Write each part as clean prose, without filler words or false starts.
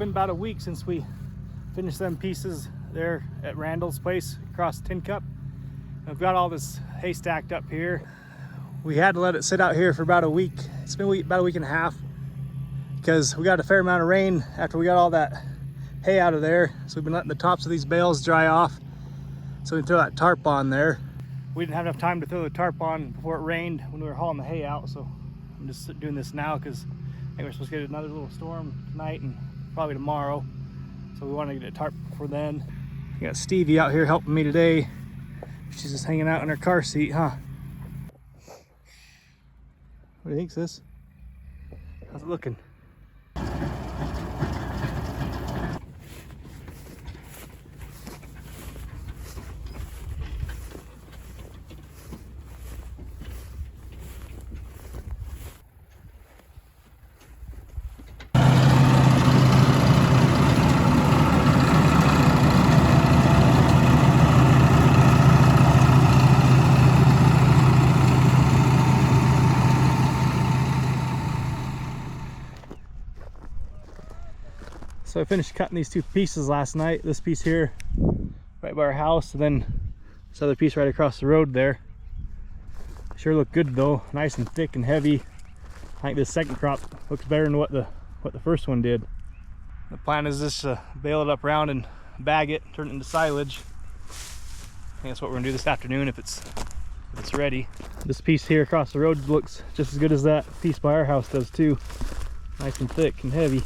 been about a week since we finished them pieces there at Randall's place across Tin Cup. I've got all this hay stacked up here. We had to let it sit out here for about a week. It's been about a week and a half because we got a fair amount of rain after we got all that hay out of there. So we've been letting the tops of these bales dry off so we can throw that tarp on there. We didn't have enough time to throw the tarp on before it rained when we were hauling the hay out, so I'm just doing this now because I think we're supposed to get another little storm tonight and probably tomorrow. So we want to get a tarp before then. I got Stevie out here helping me today. She's just hanging out in her car seat, huh? What do you think, sis? How's it looking? So I finished cutting these two pieces last night. This piece here right by our house, and then this other piece right across the road there. Sure look good though, nice and thick and heavy. I think this second crop looks better than what the first one did. The plan is just to bale it up around and bag it, turn it into silage. I think that's what we're gonna do this afternoon if it's ready. This piece here across the road looks just as good as that piece by our house does too. Nice and thick and heavy.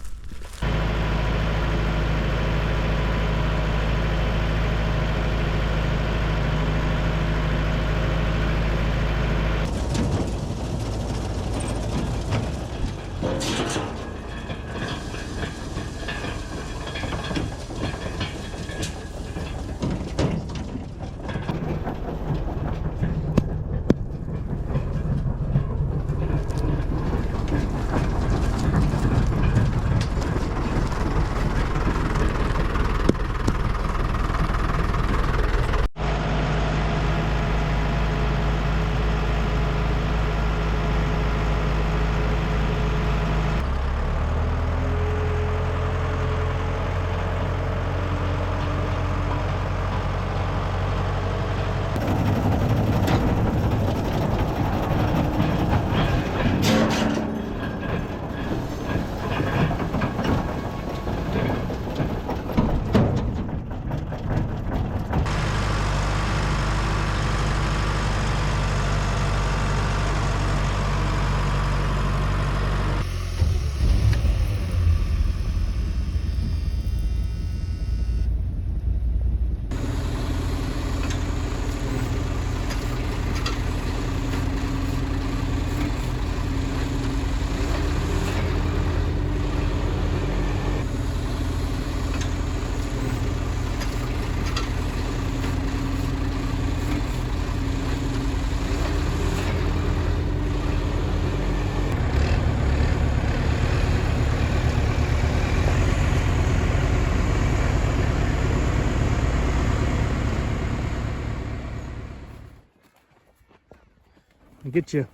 I'm gonna get you.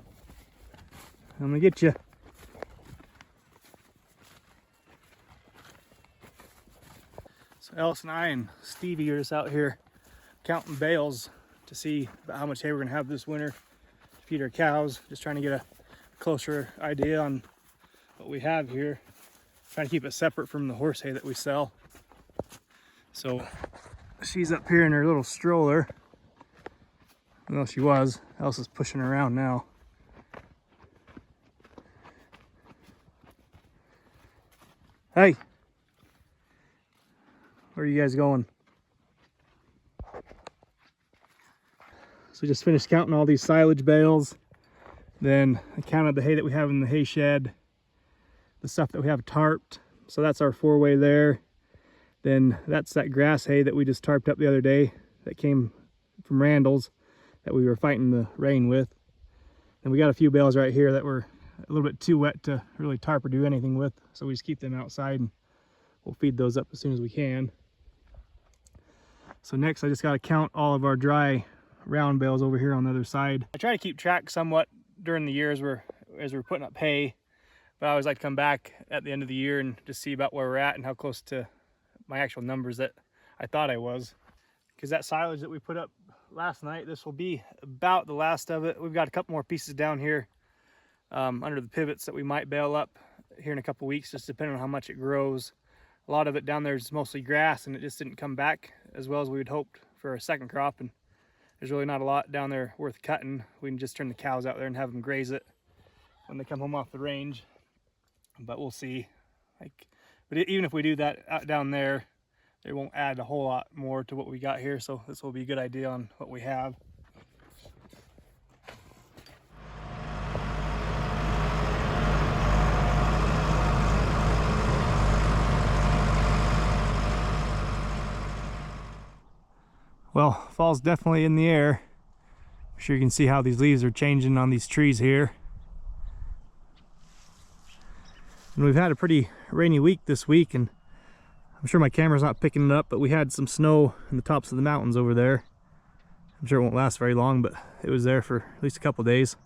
I'm gonna get you. So Ellis and I and Stevie are just out here counting bales to see about how much hay we're gonna have this winter to feed our cows. Just trying to get a closer idea on what we have here. Trying to keep it separate from the horse hay that we sell. So she's up here in her little stroller. Well, she was. Ellis is pushing her around now. Hey, where are you guys going? So we just finished counting all these silage bales. Then I counted the hay that we have in the hay shed, the stuff that we have tarped. So that's our 4-way there. Then that's that grass hay that we just tarped up the other day that came from Randall's, that we were fighting the rain with. And we got a few bales right here that were a little bit too wet to really tarp or do anything with, so we just keep them outside and we'll feed those up as soon as we can. So next I just got to count all of our dry round bales over here on the other side. I try to keep track somewhat during the year as we're putting up hay, But I always like to come back at the end of the year and just see about where we're at and how close to my actual numbers that I thought I was. Because that silage that we put up last night, this will be about the last of it. We've got a couple more pieces down here under the pivots that we might bale up here in a couple weeks, just depending on how much it grows. A lot of it down there is mostly grass, and it just didn't come back as well as we had hoped for a second crop. And there's really not a lot down there worth cutting. We can just turn the cows out there and have them graze it when they come home off the range. But we'll see. But even if we do that out down there, it won't add a whole lot more to what we got here. So this will be a good idea on what we have. Well, fall's definitely in the air. I'm sure you can see how these leaves are changing on these trees here. And we've had a pretty rainy week this week, and I'm sure my camera's not picking it up, but we had some snow in the tops of the mountains over there. I'm sure it won't last very long, but it was there for at least a couple days.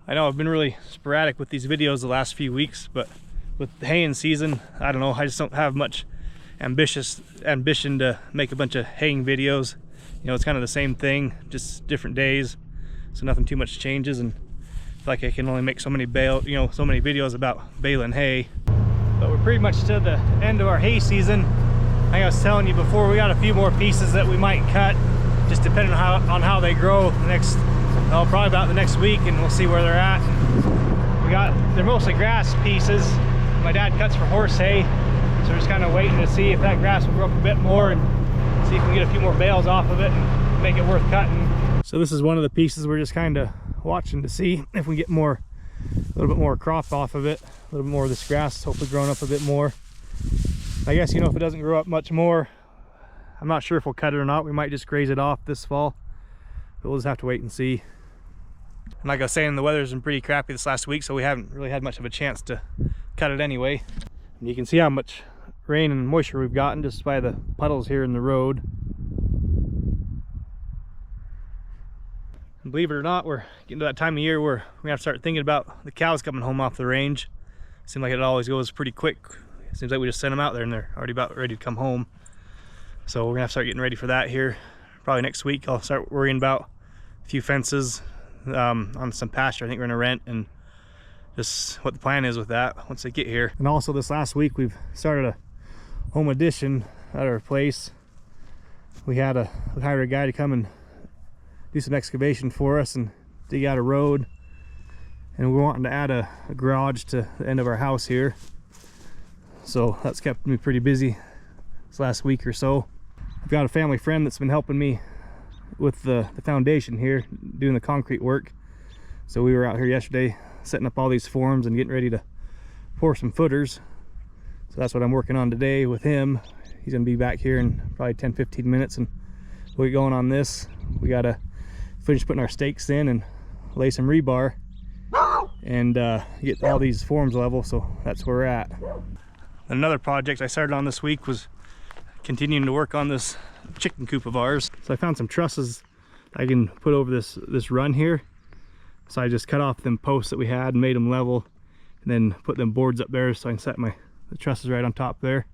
I know I've been really sporadic with these videos the last few weeks, but with the haying season, I don't know, I just don't have much ambition to make a bunch of haying videos. You know, it's kind of the same thing, just different days, so nothing too much changes, and I feel like I can only make so many so many videos about baling hay. But we're pretty much to the end of our hay season. Like I was telling you before, we got a few more pieces that we might cut, just depending on how they grow the next, probably about the next week, and we'll see where they're at. They're mostly grass pieces. My dad cuts for horse hay, so we're just kind of waiting to see if that grass will grow up a bit more and see if we can get a few more bales off of it and make it worth cutting. So this is one of the pieces we're just kind of watching to see if we get a little bit more crop off of it, a little bit more of this grass hopefully growing up a bit more. I guess, you know, if it doesn't grow up much more, I'm not sure if we'll cut it or not. We might just graze it off this fall, but we'll just have to wait and see. And like I was saying, the weather's been pretty crappy this last week, so we haven't really had much of a chance to cut it anyway. And you can see how much rain and moisture we've gotten just by the puddles here in the road. And believe it or not, we're getting to that time of year where we're gonna have to start thinking about the cows coming home off the range. Seems like it always goes pretty quick. It seems like we just send them out there and they're already about ready to come home. So we're gonna have to start getting ready for that here. Probably next week I'll start worrying about a few fences on some pasture I think we're gonna rent, and just what the plan is with that once they get here. And also this last week we've started a home addition at our place. We hired a guy to come and do some excavation for us and dig out a road, and we're wanting to add a garage to the end of our house here. So that's kept me pretty busy this last week or so. I've got a family friend that's been helping me with the foundation here, doing the concrete work. So we were out here yesterday setting up all these forms and getting ready to pour some footers. So that's what I'm working on today with him. He's gonna be back here in probably 10-15 minutes, and we'll get going on this. We gotta finish putting our stakes in and lay some rebar and get all these forms level, so that's where we're at. Another project I started on this week was continuing to work on this chicken coop of ours. So I found some trusses I can put over this run here. So I just cut off them posts that we had and made them level, and then put them boards up there so I can set the trusses right on top there.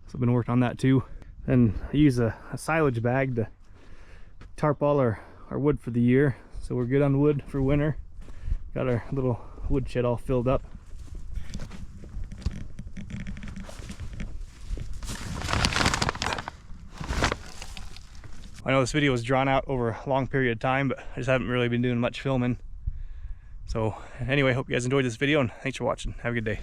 So I've been working on that too. And I use a silage bag to tarp all our wood for the year, so we're good on wood for winter. Got our little wood shed all filled up. I know this video was drawn out over a long period of time, but I just haven't really been doing much filming. So anyway, hope you guys enjoyed this video, and thanks for watching. Have a good day.